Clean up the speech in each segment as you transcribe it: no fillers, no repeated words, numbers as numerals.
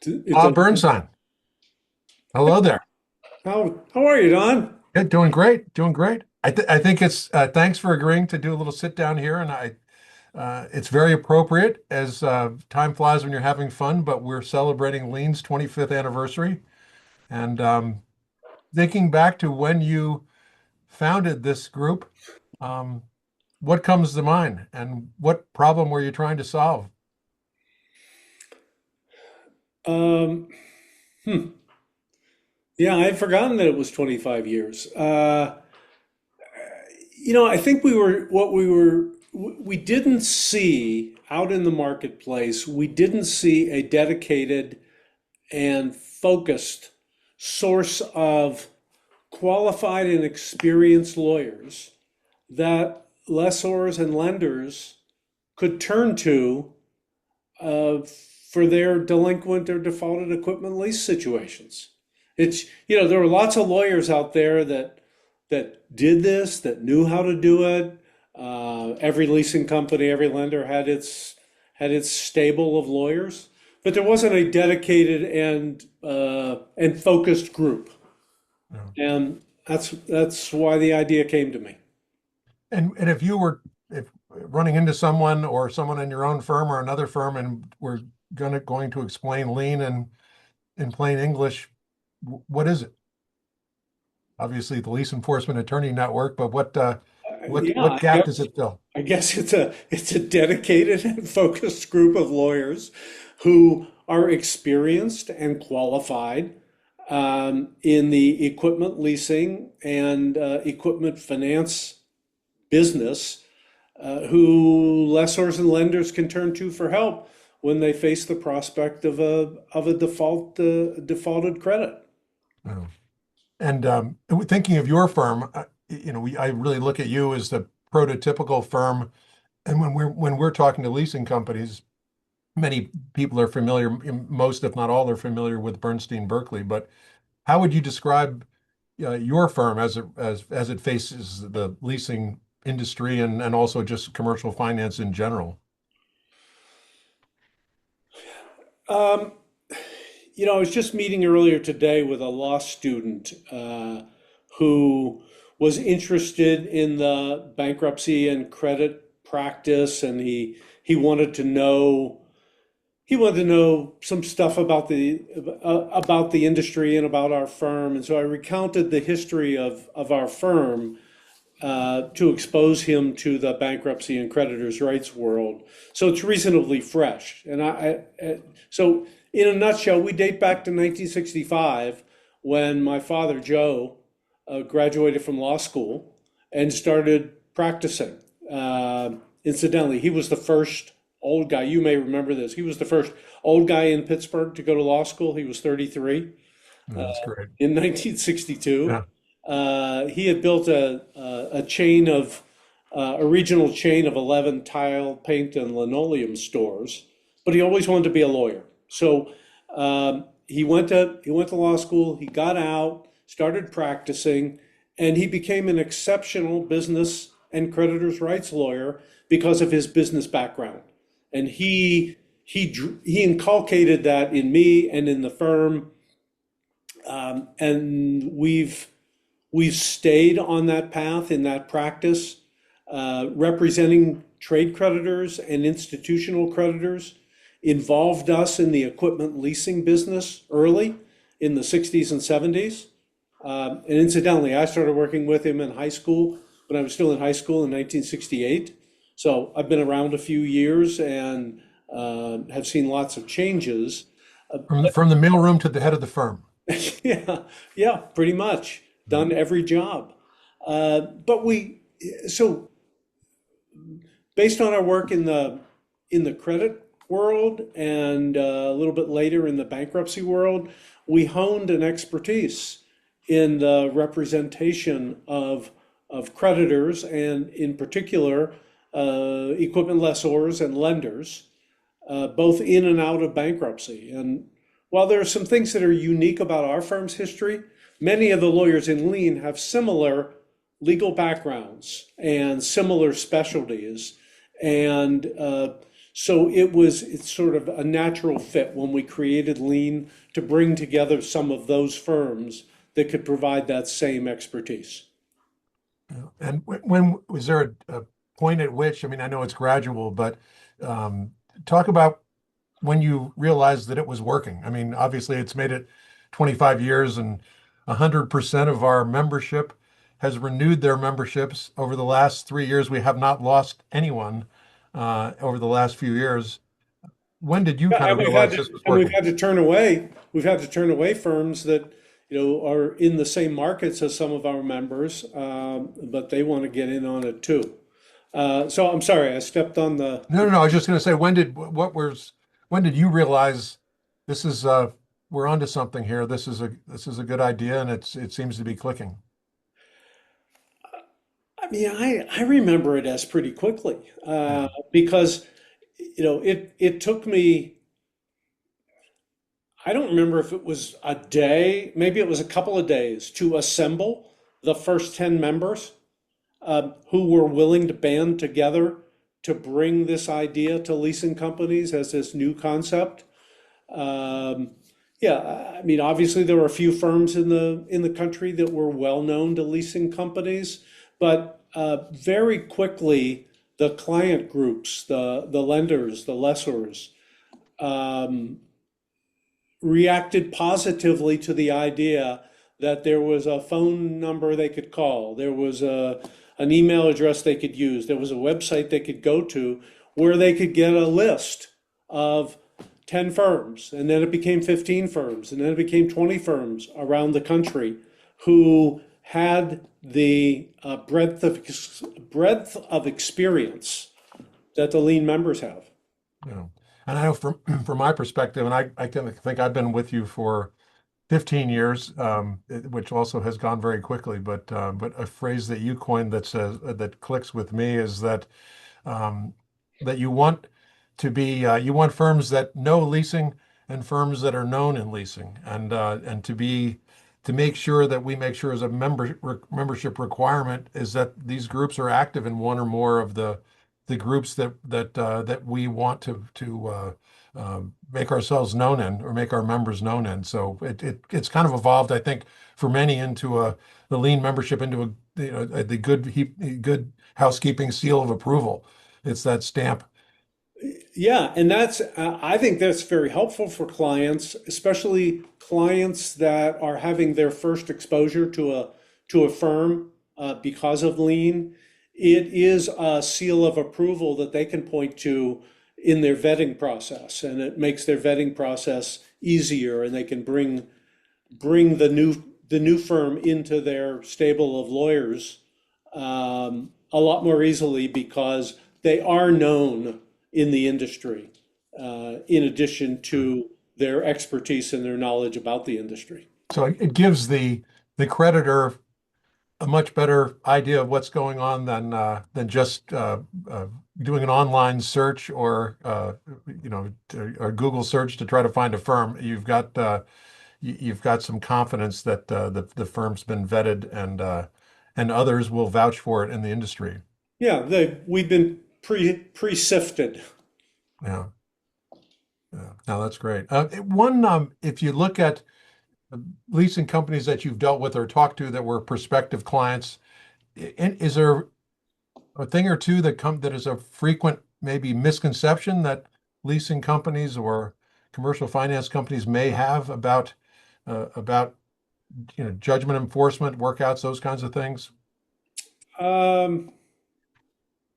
It's a Bob Bernstein. Hello there. how are you, Don? Yeah, doing great, doing great. I think it's thanks for agreeing to do a little sit down here, and I it's very appropriate as time flies when you're having fun. But we're celebrating Lean's 25th anniversary, and thinking back to when you founded this group, um, what comes to mind, and what problem were you trying to solve? Um, hmm. Yeah, I'd forgotten that it was 25 years. I think we didn't see out in the marketplace, we didn't see a dedicated and focused source of qualified and experienced lawyers that lessors and lenders could turn to uh, for their delinquent or defaulted equipment lease situations. There were lots of lawyers out there that did this, that knew how to do it. Every leasing company, every lender had its stable of lawyers, but there wasn't a dedicated and focused group, Yeah. and that's why the idea came to me. And if running into someone or someone in your own firm or another firm, and we're going to explain Lean in plain English, what is it? Obviously, the Lease Enforcement Attorney Network, but Yeah, what I gap does guess it fill? I guess it's a dedicated and focused group of lawyers who are experienced and qualified in the equipment leasing and equipment finance business, who lessors and lenders can turn to for help when they face the prospect of a defaulted credit. Oh. And thinking of your firm, I really look at you as the prototypical firm. And when we're talking to leasing companies, many people are familiar, most if not all are familiar with Bernstein Berkeley. But how would you describe your firm as it faces the leasing industry and also just commercial finance in general? Um, I was just meeting earlier today with a law student who was interested in the bankruptcy and credit practice, and he wanted to know some stuff about the industry and about our firm. And so I recounted the history of our firm to expose him to the bankruptcy and creditors' rights world. So it's reasonably fresh. So in a nutshell, we date back to 1965 when my father, Joe, graduated from law school and started practicing. Incidentally, he was the first old guy. You may remember this. He was the first old guy in Pittsburgh to go to law school. He was 33 Oh, that's great. in 1962. Yeah. He had built a chain of a regional chain of 11 tile, paint, and linoleum stores, but he always wanted to be a lawyer. So he went to law school. He got out, started practicing, and he became an exceptional business and creditors' rights lawyer because of his business background. And he inculcated that in me and in the firm, and we've stayed on that path in that practice, representing trade creditors and institutional creditors. Involved us in the equipment leasing business early in the 60s and 70s. And incidentally, I started working with him in high school when I was still in high school in 1968. So I've been around a few years and have seen lots of changes. From the mailroom to the head of the firm. Yeah, yeah, pretty much done every job. But so based on our work in the credit world and a little bit later in the bankruptcy world, we honed an expertise in the representation of creditors and in particular equipment lessors and lenders, both in and out of bankruptcy. And while there are some things that are unique about our firm's history, many of the lawyers in Lien have similar legal backgrounds and similar specialties. And So it's sort of a natural fit when we created Lean to bring together some of those firms that could provide that same expertise. And when was there a point at which, I mean, I know it's gradual, but um, talk about when you realized that it was working. I mean, obviously it's made it 25 years and 100% of our membership has renewed their memberships over the last 3 years. We have not lost anyone over the last few years. When did you Yeah, kind of realize this was we've working? had to turn away, firms that, are in the same markets as some of our members, but they want to get in on it too. So I'm sorry, I stepped on No, no, no. I was just going to say, when did you realize this is we're onto something here. This is a good idea, and it seems to be clicking. I mean, I remember it as pretty quickly, Yeah. because, it took me, I don't remember if it was a day, maybe it was a couple of days to assemble the first 10 members, who were willing to band together to bring this idea to leasing companies as this new concept. Um, yeah, I mean, obviously there were a few firms in the country that were well known to leasing companies, but very quickly the client groups, the lenders, the lessors, um, reacted positively to the idea that there was a phone number they could call, there was an email address they could use, there was a website they could go to where they could get a list of 10 firms, and then it became 15 firms, and then it became 20 firms around the country who had the breadth of experience that the lean members have. You know, and I know from from my perspective, and I can think I've been with you for 15 years, which also has gone very quickly. But a phrase that you coined that says that clicks with me is um, that you want you want firms that know leasing and firms that are known in leasing, and to make sure that we make sure as a membership requirement is that these groups are active in one or more of the groups that we want to make ourselves known in or make our members known in. So it's kind of evolved, I think, for many into the lean membership into the good housekeeping seal of approval. It's that stamp. Yeah, and I think that's very helpful for clients, especially clients that are having their first exposure to a firm, because of Lean. It is a seal of approval that they can point to in their vetting process, and it makes their vetting process easier, and they can bring the new firm into their stable of lawyers, a lot more easily because they are known in the industry, in addition to their expertise and their knowledge about the industry. So it gives the creditor a much better idea of what's going on than just doing an online search or a Google search to try to find a firm. You've got some confidence that the firm's been vetted and others will vouch for it in the industry. Yeah, we've been pre-sifted. Yeah, yeah. No, that's great. If you look at leasing companies that you've dealt with or talked to that were prospective clients, is there a thing or two that is a frequent maybe misconception that leasing companies or commercial finance companies may have about judgment enforcement, workouts, those kinds of things? Um,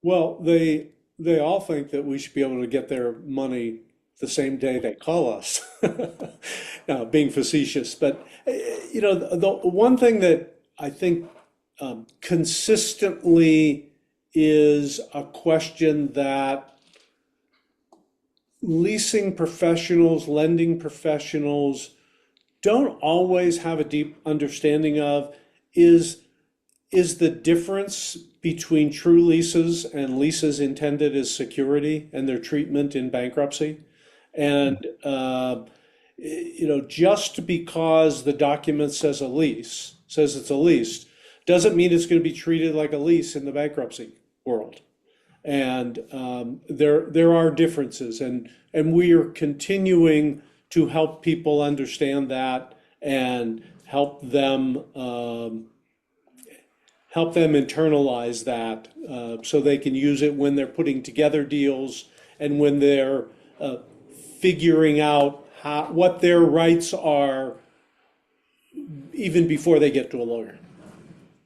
well, they all think that we should be able to get their money the same day they call us. Now, being facetious, but the one thing that I think, consistently is a question that leasing professionals, lending professionals don't always have a deep understanding of is the difference between true leases and leases intended as security and their treatment in bankruptcy. And just because the document says it's a lease, doesn't mean it's going to be treated like a lease in the bankruptcy world. And there are differences, and we are continuing to help people understand that and help them internalize that so they can use it when they're putting together deals and when they're uh, figuring out what their rights are even before they get to a lawyer.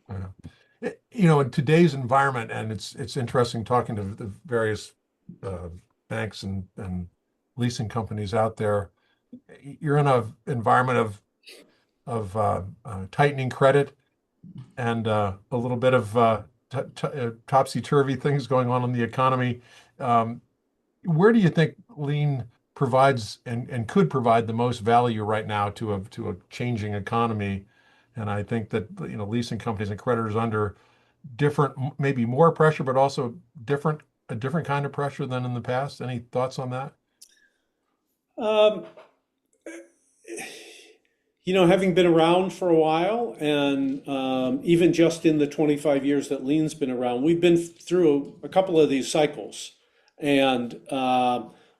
Yeah. In today's environment, and it's interesting talking to the various uh, banks and leasing companies out there. You're in an environment of tightening credit and a little bit of topsy-turvy things going on in the economy. Um, where do you think lean provides and could provide the most value right now to a changing economy? And I think that leasing companies and creditors under different, maybe more pressure, but also a different kind of pressure than in the past. Any thoughts on that? Um, Having been around for a while, and even just in the 25 years that Lean's been around, we've been through a couple of these cycles, and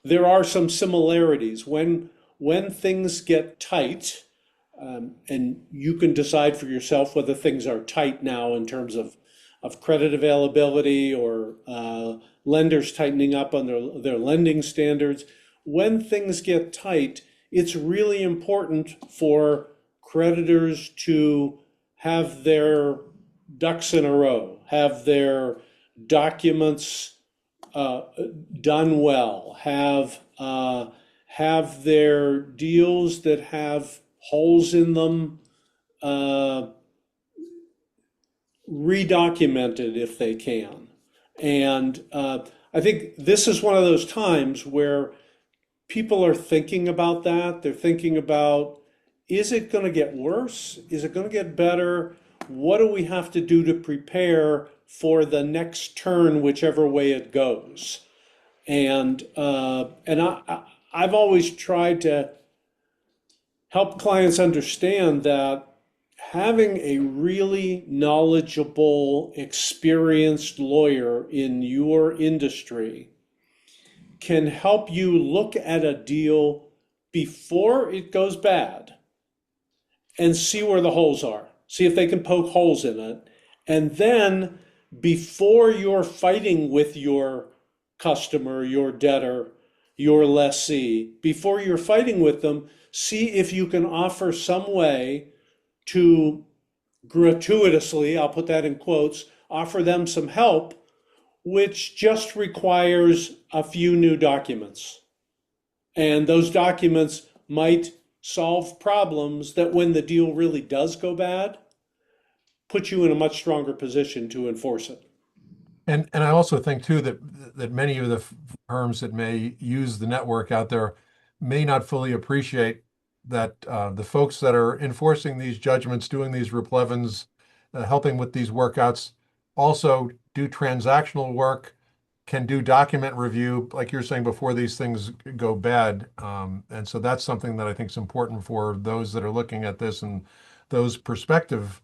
there are some similarities. When things get tight, and you can decide for yourself whether things are tight now in terms of credit availability or lenders tightening up on their lending standards. When things get tight, it's really important for creditors to have their ducks in a row, have their documents uh, done well, have their deals that have holes in them uh, redocumented if they can. And I think this is one of those times where people are thinking about that. They're thinking about, is it going to get worse? Is it going to get better? What do we have to do to prepare for the next turn, whichever way it goes? I've always tried to help clients understand that having a really knowledgeable, experienced lawyer in your industry can help you look at a deal before it goes bad and see where the holes are, see if they can poke holes in it. And then before you're fighting with your customer, your debtor, your lessee, before you're fighting with them, see if you can offer some way to gratuitously, I'll put that in quotes, offer them some help, which just requires a few new documents. And those documents might solve problems that when the deal really does go bad, put you in a much stronger position to enforce it. And I also think too that many of the firms that may use the network out there may not fully appreciate that the folks that are enforcing these judgments, doing these replevins, helping with these workouts, also do transactional work, can do document review, like you're saying, before these things go bad. And so that's something that I think is important for those that are looking at this, and those prospective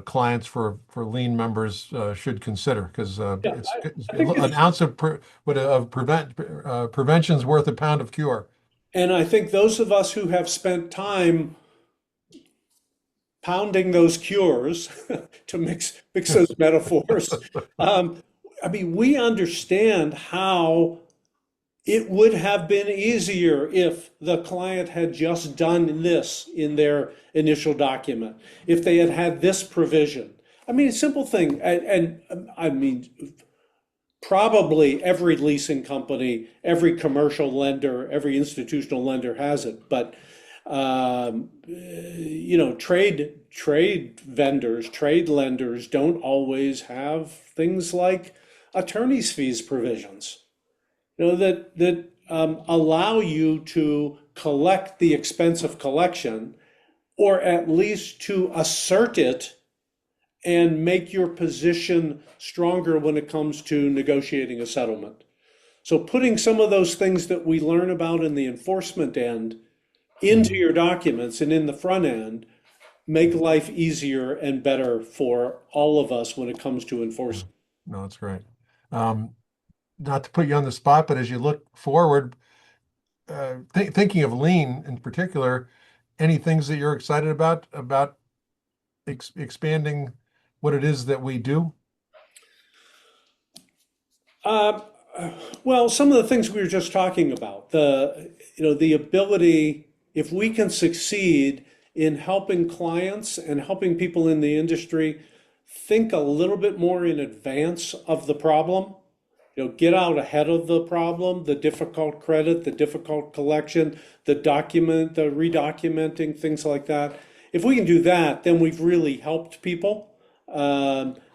clients for lien members should consider, because Yeah, it's I think an it's, ounce of prevention's worth a pound of cure. and I think those of us who have spent time pounding those cures, to mix those metaphors, um, I mean, we understand how it would have been easier if the client had just done this in their initial document, if they had had this provision. I mean, a simple thing, and I mean, probably every leasing company, every commercial lender, every institutional lender has it, but trade vendors, trade lenders don't always have things like attorney's fees provisions, that allow you to collect the expense of collection, or at least to assert it and make your position stronger when it comes to negotiating a settlement. So putting some of those things that we learn about in the enforcement end into Mhm. your documents and in the front end make life easier and better for all of us when it comes to Yeah. enforcing. No, that's great. Um, not to put you on the spot, but as you look forward, thinking of lean in particular, any things that you're excited about expanding what it is that we do? Uh, well, some of the things we were just talking about, the ability, if we can succeed in helping clients and helping people in the industry think a little bit more in advance of the problem, get out ahead of the problem, the difficult credit, the difficult collection, the redocumenting, things like that. If we can do that, then we've really helped people.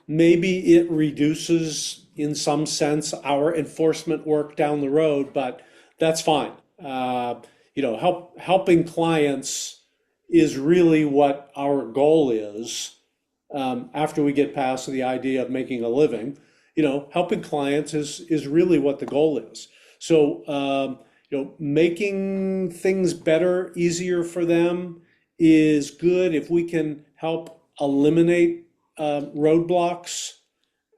Maybe it reduces, in some sense, our enforcement work down the road, but that's fine. Helping clients is really what our goal is after we get past the idea of making a living. Helping clients is really what the goal is. So, making things better, easier for them is good if we can help eliminate roadblocks,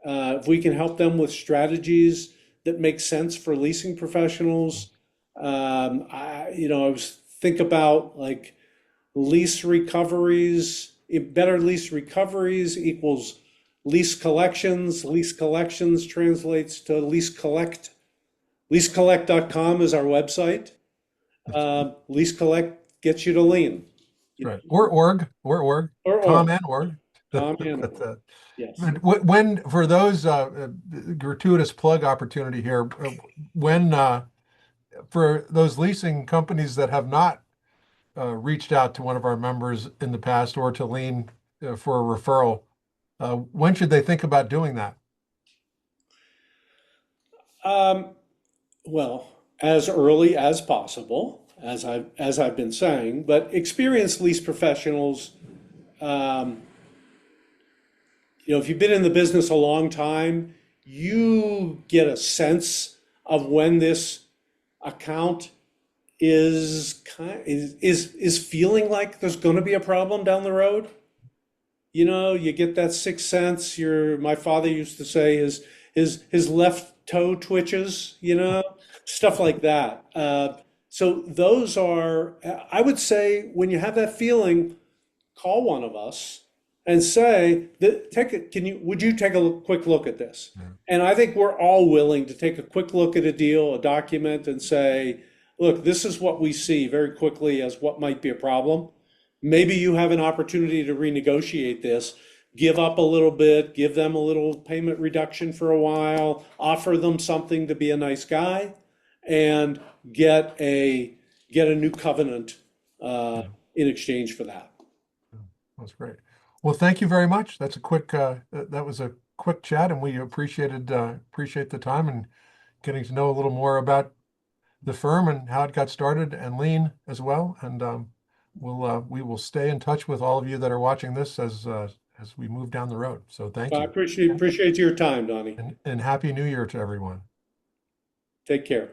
if we can help them with strategies that make sense for leasing professionals. I was think about like lease recoveries. Better lease recoveries equals lease collections. Lease collections translates to lease collect. Leasecollect.com is our website. Lease collect gets you to lien. Right. Or org, Or com org. and org. Com and But, org. Yes. when for those gratuitous plug opportunity here, when for those leasing companies that have not reached out to one of our members in the past or to Lean for a referral, when should they think about doing that? Um, well, as early as possible, as I've been saying, but experienced lease professionals, um, if you've been in the business a long time, you get a sense of when this account is feeling like there's going to be a problem down the road. You get that sixth sense. My father used to say his left toe twitches, stuff like that. So those are, I would say, when you have that feeling, call one of us and say that would you take a quick look at this? Yeah. And I think we're all willing to take a quick look at a deal, a document, and say, look, this is what we see very quickly as what might be a problem. Maybe you have an opportunity to renegotiate this, give up a little bit, give them a little payment reduction for a while, offer them something to be a nice guy, and get a new covenant Yeah. in exchange for that. That's great. Well, thank you very much. That's a quick, that was a quick chat, and we appreciate the time and getting to know a little more about the firm and how it got started and Lean as well. And we will stay in touch with all of you that are watching this as we move down the road. So thank I you, appreciate your time, Donnie. and Happy New Year to everyone. Take care.